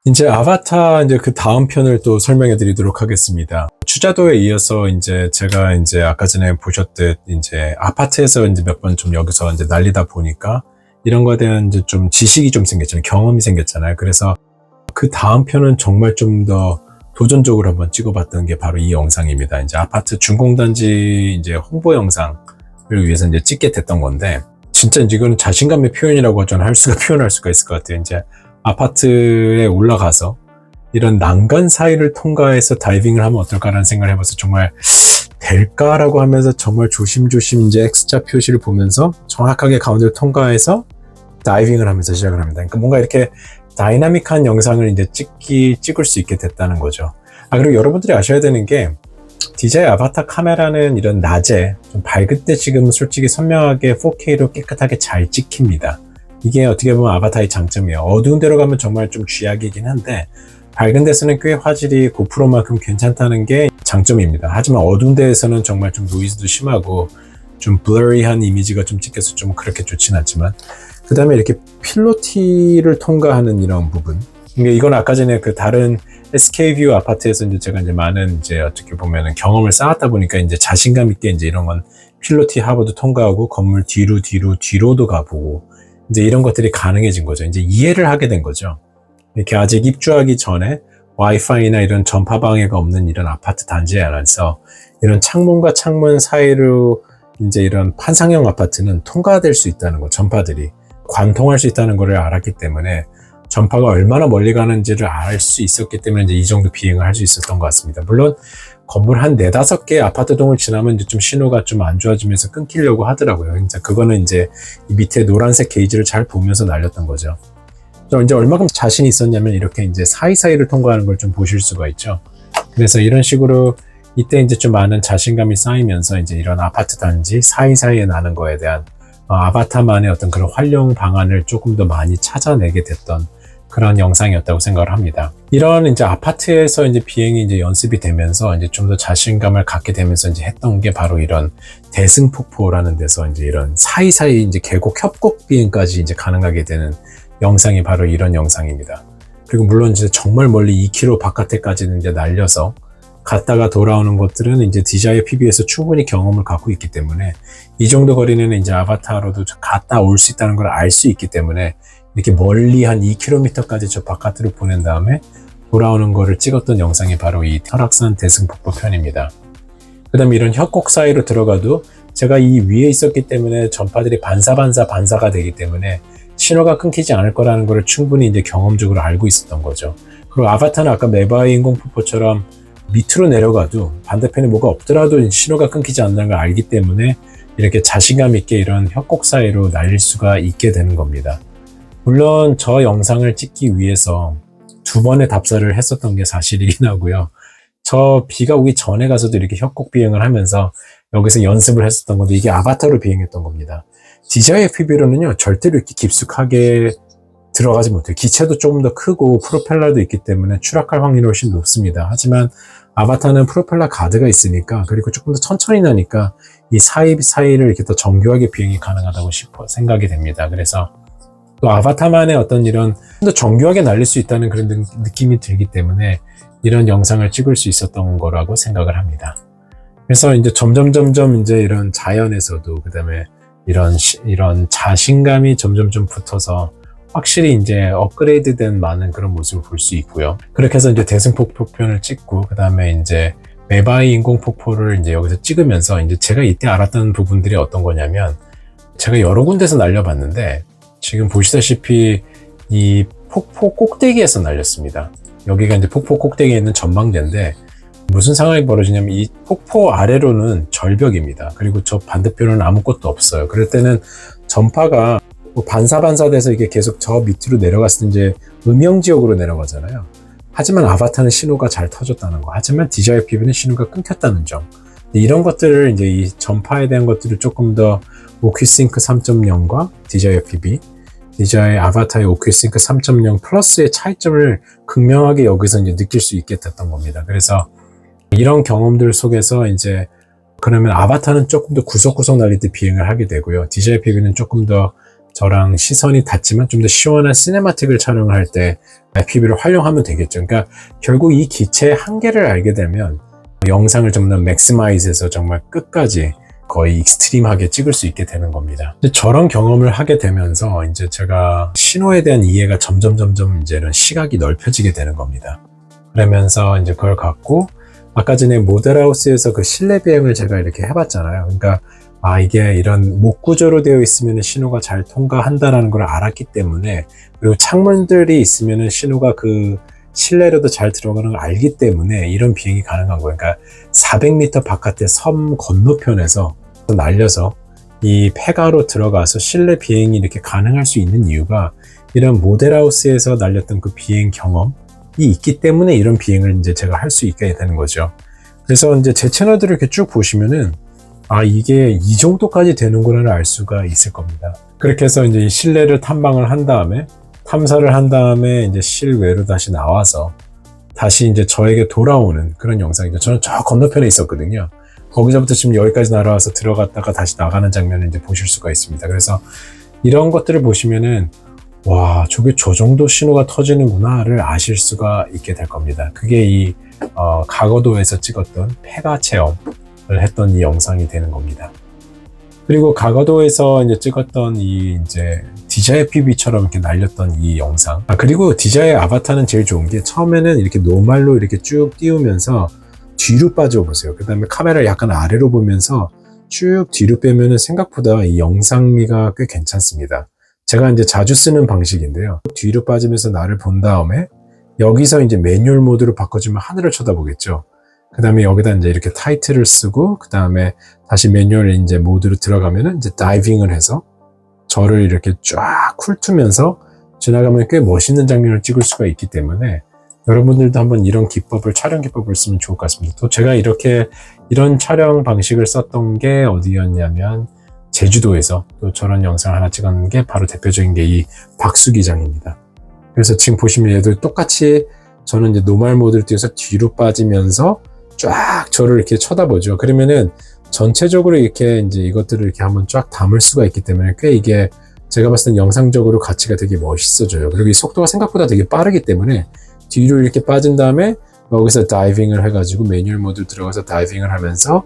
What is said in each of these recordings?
이제 아바타 이제 그 다음 편을 또 설명해 드리도록 하겠습니다. 추자도에 이어서 이제 제가 이제 아까 전에 보셨듯 이제 아파트에서 이제 몇 번 좀 여기서 이제 날리다 보니까 이런 거에 대한 이제 좀 지식이 좀 생겼잖아요. 경험이 생겼잖아요. 그래서 그 다음 편은 정말 좀 더 도전적으로 한번 찍어봤던 게 바로 이 영상입니다. 이제 아파트 준공단지 이제 홍보 영상을 위해서 이제 찍게 됐던 건데, 진짜 이제 이건 자신감의 표현이라고 저는 표현할 수가 있을 것 같아요. 이제 아파트에 올라가서 이런 난간 사이를 통과해서 다이빙을 하면 어떨까라는 생각을 해봐서 정말 될까라고 하면서 정말 조심조심 이제 X자 표시를 보면서 정확하게 가운데를 통과해서 다이빙을 하면서 시작을 합니다. 그러니까 뭔가 이렇게 다이나믹한 영상을 이제 찍을 수 있게 됐다는 거죠. 그리고 여러분들이 아셔야 되는 게 DJI 아바타 카메라는 이런 낮에 좀 밝을 때 지금 솔직히 선명하게 4K로 깨끗하게 잘 찍힙니다. 이게 어떻게 보면 아바타의 장점이에요. 어두운 데로 가면 정말 좀 쥐약이긴 한데 밝은 데서는 꽤 화질이 고프로만큼 괜찮다는 게 장점입니다. 하지만 어두운 데에서는 정말 좀 노이즈도 심하고 좀 블러리한 이미지가 좀 찍혀서 좀 그렇게 좋진 않지만, 그 다음에 이렇게 필로티를 통과하는 이런 부분, 이건 아까 전에 그 다른 SK뷰 아파트에서 이제 제가 이제 많은 이제 어떻게 보면은 경험을 쌓았다 보니까 이제 자신감 있게 이제 이런 건 필로티 하버도 통과하고 건물 뒤로도 가보고 이제 이런 것들이 가능해진 거죠. 이제 이해를 하게 된 거죠. 이렇게 아직 입주하기 전에 와이파이나 이런 전파 방해가 없는 이런 아파트 단지에 안에서 이런 창문과 창문 사이로 이제 이런 판상형 아파트는 통과될 수 있다는 거, 전파들이 관통할 수 있다는 것을 알았기 때문에 전파가 얼마나 멀리 가는지를 알 수 있었기 때문에 이제 이 정도 비행을 할 수 있었던 것 같습니다. 물론 건물 한 4-5개 아파트 동을 지나면 이제 좀 신호가 좀 안 좋아지면서 끊기려고 하더라고요. 이제 그거는 이제 이 밑에 노란색 게이지를 잘 보면서 날렸던 거죠. 이제 얼마큼 자신이 있었냐면 이렇게 이제 사이사이를 통과하는 걸 좀 보실 수가 있죠. 그래서 이런 식으로 이때 이제 좀 많은 자신감이 쌓이면서 이제 이런 아파트 단지 사이사이에 나는 거에 대한 아바타만의 어떤 그런 활용 방안을 조금 더 많이 찾아내게 됐던 그런 영상이었다고 생각을 합니다. 이런 이제 아파트에서 이제 비행이 이제 연습이 되면서 이제 좀 더 자신감을 갖게 되면서 이제 했던 게 바로 이런 대승폭포라는 데서 이제 이런 사이사이 이제 계곡 협곡 비행까지 이제 가능하게 되는 영상이 바로 이런 영상입니다. 그리고 물론 이제 정말 멀리 2km 바깥에까지는 이제 날려서 갔다가 돌아오는 것들은 이제 DJI PB에서 충분히 경험을 갖고 있기 때문에 이 정도 거리는 이제 아바타로도 갔다 올 수 있다는 걸 알 수 있기 때문에 이렇게 멀리 한 2km까지 저 바깥으로 보낸 다음에 돌아오는 거를 찍었던 영상이 바로 이 설악산 대승폭포 편입니다. 그 다음에 이런 협곡 사이로 들어가도 제가 이 위에 있었기 때문에 전파들이 반사가 되기 때문에 신호가 끊기지 않을 거라는 걸 충분히 이제 경험적으로 알고 있었던 거죠. 그리고 아바타는 아까 메바이 인공폭포처럼 밑으로 내려가도 반대편에 뭐가 없더라도 신호가 끊기지 않는다는 걸 알기 때문에 이렇게 자신감 있게 이런 협곡 사이로 날릴 수가 있게 되는 겁니다. 물론 저 영상을 찍기 위해서 2번의 답사를 했었던 게 사실이긴 하고요. 저 비가 오기 전에 가서도 이렇게 협곡 비행을 하면서 여기서 연습을 했었던 건데 이게 아바타로 비행했던 겁니다. DJI FPV로는요 절대로 이렇게 깊숙하게 들어가지 못해요. 기체도 조금 더 크고 프로펠러도 있기 때문에 추락할 확률이 훨씬 높습니다. 하지만 아바타는 프로펠러 가드가 있으니까, 그리고 조금 더 천천히 나니까 이 사이를 이렇게 더 정교하게 비행이 가능하다고 생각이 됩니다. 그래서 또 아바타만의 어떤 이런 더 정교하게 날릴 수 있다는 그런 느낌이 들기 때문에 이런 영상을 찍을 수 있었던 거라고 생각을 합니다. 그래서 이제 점점 이제 이런 자연에서도 그다음에 이런 자신감이 점점 붙어서 확실히 이제 업그레이드된 많은 그런 모습을 볼 수 있고요. 그렇게 해서 이제 대승폭포 편을 찍고 그다음에 이제 메바이 인공폭포를 이제 여기서 찍으면서 이제 제가 이때 알았던 부분들이 어떤 거냐면, 제가 여러 군데서 날려봤는데 지금 보시다시피 이 폭포 꼭대기에서 날렸습니다. 여기가 이제 폭포 꼭대기에 있는 전망대인데 무슨 상황이 벌어지냐면 이 폭포 아래로는 절벽입니다. 그리고 저 반대편은 아무것도 없어요. 그럴 때는 전파가 뭐 반사돼서 이게 계속 저 밑으로 내려갔을 때 이제 음영지역으로 내려가잖아요. 하지만 아바타는 신호가 잘 터졌다는 거. 하지만 DJI FPV는 신호가 끊겼다는 점. 이런 것들을 이제 이 전파에 대한 것들을 조금 더 OcuSync 3.0과 DJI FPV, DJI 아바타의 OcuSync 3.0 플러스의 차이점을 극명하게 여기서 이제 느낄 수 있게 됐던 겁니다. 그래서 이런 경험들 속에서 이제 그러면 아바타는 조금 더 구석구석 날릴 때 비행을 하게 되고요. DJI FPV는 조금 더 저랑 시선이 닿지만 좀 더 시원한 시네마틱을 촬영할 때 FPV를 활용하면 되겠죠. 그러니까 결국 이 기체의 한계를 알게 되면 영상을 좀 더 맥시마이즈해서 정말 끝까지 거의 익스트림하게 찍을 수 있게 되는 겁니다. 저런 경험을 하게 되면서 이제 제가 신호에 대한 이해가 점점 이제 이런 시각이 넓혀지게 되는 겁니다. 그러면서 이제 그걸 갖고 아까 전에 모델하우스에서 그 실내 비행을 제가 이렇게 해봤잖아요. 그러니까 이게 이런 목 구조로 되어 있으면 신호가 잘 통과한다라는 걸 알았기 때문에, 그리고 창문들이 있으면 신호가 그 실내로도 잘 들어가는 걸 알기 때문에 이런 비행이 가능한 거예요. 그러니까 400m 바깥의 섬 건너편에서 날려서 이 폐가로 들어가서 실내 비행이 이렇게 가능할 수 있는 이유가 이런 모델하우스에서 날렸던 그 비행 경험이 있기 때문에 이런 비행을 이제 제가 할 수 있게 되는 거죠. 그래서 이제 제 채널들을 이렇게 쭉 보시면은 이게 이 정도까지 되는구나를 알 수가 있을 겁니다. 그렇게 해서 이제 실내를 탐방을 한 다음에 탐사를 한 다음에 이제 실외로 다시 나와서 다시 이제 저에게 돌아오는 그런 영상이죠. 저는 저 건너편에 있었거든요. 거기서부터 지금 여기까지 날아와서 들어갔다가 다시 나가는 장면을 이제 보실 수가 있습니다. 그래서 이런 것들을 보시면은 와, 저게 저 정도 신호가 터지는구나를 아실 수가 있게 될 겁니다. 그게 이 가거도에서 찍었던 폐가 체험 했던 이 영상이 되는 겁니다. 그리고 가거도에서 이제 찍었던 이 이제 DJI FPV처럼 이렇게 날렸던 이 영상. 그리고 DJI 아바타는 제일 좋은 게 처음에는 이렇게 노말로 이렇게 쭉 띄우면서 뒤로 빠져 보세요. 그 다음에 카메라를 약간 아래로 보면서 쭉 뒤로 빼면은 생각보다 이 영상미가 꽤 괜찮습니다. 제가 이제 자주 쓰는 방식인데요. 뒤로 빠지면서 나를 본 다음에 여기서 이제 매뉴얼 모드로 바꿔주면 하늘을 쳐다보겠죠. 그 다음에 여기다 이제 이렇게 타이틀을 쓰고, 그 다음에 다시 매뉴얼 이제 모드로 들어가면은 이제 다이빙을 해서 저를 이렇게 쫙 훑으면서 지나가면 꽤 멋있는 장면을 찍을 수가 있기 때문에 여러분들도 한번 이런 기법을, 촬영 기법을 쓰면 좋을 것 같습니다. 또 제가 이런 촬영 방식을 썼던 게 어디였냐면 제주도에서 또 저런 영상을 하나 찍었는 게 바로 대표적인 게 이 박수기장입니다. 그래서 지금 보시면 얘도 똑같이 저는 이제 노멀 모드를 띄워서 뒤로 빠지면서 쫙 저를 이렇게 쳐다보죠. 그러면은 전체적으로 이렇게 이제 이것들을 이렇게 한번 쫙 담을 수가 있기 때문에 꽤 이게 제가 봤을 땐 영상적으로 가치가 되게 멋있어져요. 그리고 이 속도가 생각보다 되게 빠르기 때문에 뒤로 이렇게 빠진 다음에 여기서 다이빙을 해가지고 매뉴얼 모드 들어가서 다이빙을 하면서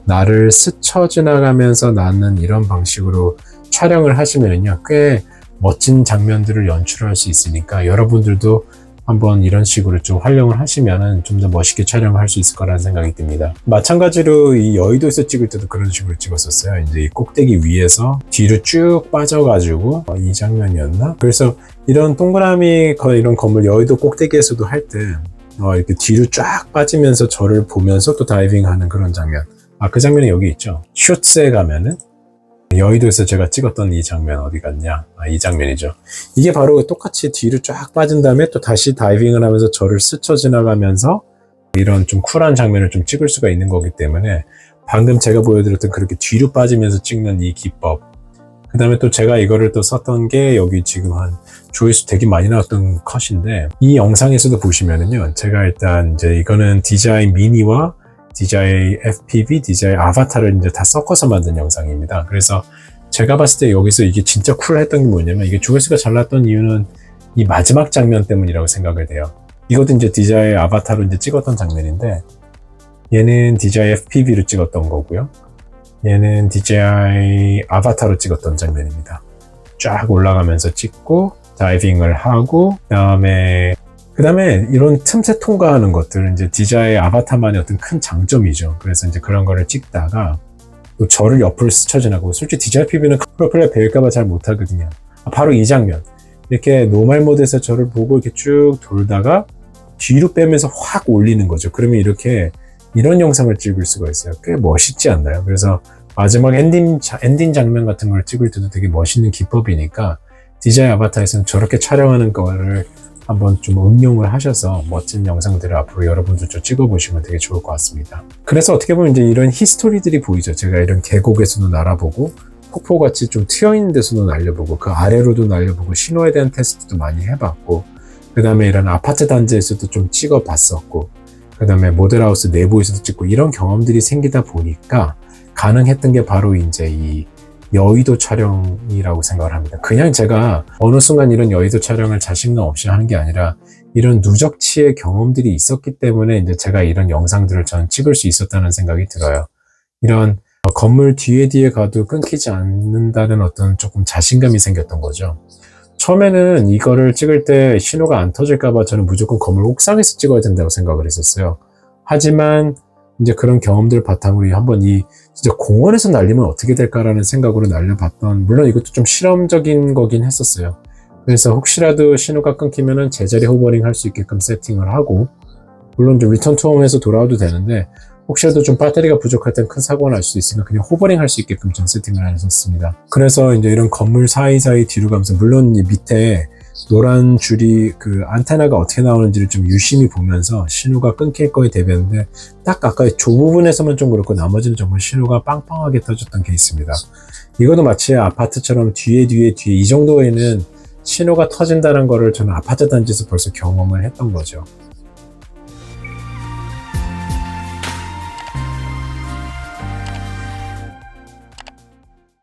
나를 스쳐 지나가면서 나는 이런 방식으로 촬영을 하시면요, 꽤 멋진 장면들을 연출할 수 있으니까 여러분들도 한번 이런 식으로 좀 활용을 하시면은 좀 더 멋있게 촬영을 할 수 있을 거라는 생각이 듭니다. 마찬가지로 이 여의도에서 찍을 때도 그런 식으로 찍었었어요. 이제 이 꼭대기 위에서 뒤로 쭉 빠져가지고 이 장면이었나? 그래서 이런 동그라미 이런 건물 여의도 꼭대기에서도 할 때 이렇게 뒤로 쫙 빠지면서 저를 보면서 또 다이빙하는 그런 장면. 그 장면이 여기 있죠. 쇼츠에 가면은 여의도에서 제가 찍었던 이 장면 어디 갔냐? 이 장면이죠. 이게 바로 똑같이 뒤로 쫙 빠진 다음에 또 다시 다이빙을 하면서 저를 스쳐 지나가면서 이런 좀 쿨한 장면을 좀 찍을 수가 있는 거기 때문에 방금 제가 보여드렸던 그렇게 뒤로 빠지면서 찍는 이 기법, 그 다음에 또 제가 이거를 또 썼던 게 여기 지금 한 조회수 되게 많이 나왔던 컷인데, 이 영상에서도 보시면은요, 제가 일단 이제 이거는 DJI 미니와 DJI FPV, DJI 아바타를 이제 다 섞어서 만든 영상입니다. 그래서 제가 봤을 때 여기서 이게 진짜 쿨했던 게 뭐냐면, 이게 조회수가 잘 났던 이유는 이 마지막 장면 때문이라고 생각을 해요. 이것도 이제 DJI 아바타로 이제 찍었던 장면인데, 얘는 DJI FPV로 찍었던 거고요. 얘는 DJI 아바타로 찍었던 장면입니다. 쫙 올라가면서 찍고 다이빙을 하고, 그 다음에 이런 틈새 통과하는 것들, 이제 DJI 아바타만의 어떤 큰 장점이죠. 그래서 이제 그런 거를 찍다가 또 저를 옆으로 스쳐 지나고, 솔직히 DJI FPV는 프로펠러 베일까봐 잘 못하거든요. 바로 이 장면. 이렇게 노멀 모드에서 저를 보고 이렇게 쭉 돌다가 뒤로 빼면서 확 올리는 거죠. 그러면 이렇게 이런 영상을 찍을 수가 있어요. 꽤 멋있지 않나요? 그래서 마지막 엔딩 장면 같은 걸 찍을 때도 되게 멋있는 기법이니까 DJI 아바타에서는 저렇게 촬영하는 거를 한번 좀 응용을 하셔서 멋진 영상들을 앞으로 여러분들도 찍어보시면 되게 좋을 것 같습니다. 그래서 어떻게 보면 이제 이런 히스토리들이 보이죠. 제가 이런 계곡에서도 날아보고, 폭포같이 좀 트여있는 데서도 날려보고, 그 아래로도 날려보고, 신호에 대한 테스트도 많이 해봤고, 그 다음에 이런 아파트 단지에서도 좀 찍어봤었고, 그 다음에 모델하우스 내부에서도 찍고, 이런 경험들이 생기다 보니까 가능했던 게 바로 이제 이 여의도 촬영이라고 생각을 합니다. 그냥 제가 어느 순간 이런 여의도 촬영을 자신감 없이 하는 게 아니라 이런 누적치의 경험들이 있었기 때문에 이제 제가 이런 영상들을 저는 찍을 수 있었다는 생각이 들어요. 이런 건물 뒤에 가도 끊기지 않는다는 어떤 조금 자신감이 생겼던 거죠. 처음에는 이거를 찍을 때 신호가 안 터질까봐 저는 무조건 건물 옥상에서 찍어야 된다고 생각을 했었어요. 하지만 이제 그런 경험들 바탕으로 한번 진짜 공원에서 날리면 어떻게 될까라는 생각으로 날려봤던, 물론 이것도 좀 실험적인 거긴 했었어요. 그래서 혹시라도 신호가 끊기면은 제자리 호버링 할 수 있게끔 세팅을 하고, 물론 좀 리턴 투 홈에서 돌아와도 되는데 혹시라도 좀 배터리가 부족할 땐 큰 사고가 날 수도 있으니까 그냥 호버링 할 수 있게끔 좀 세팅을 했었습니다. 그래서 이제 이런 건물 사이사이 뒤로 가면서, 물론 이 밑에 노란 줄이 그 안테나가 어떻게 나오는지를 좀 유심히 보면서 신호가 끊길 거에 대비했는데, 딱 아까 조 부분에서만 좀 그렇고 나머지는 정말 신호가 빵빵하게 터졌던 케이스입니다. 이것도 마치 아파트처럼 뒤에 이 정도에는 신호가 터진다는 거를 저는 아파트 단지에서 벌써 경험을 했던 거죠.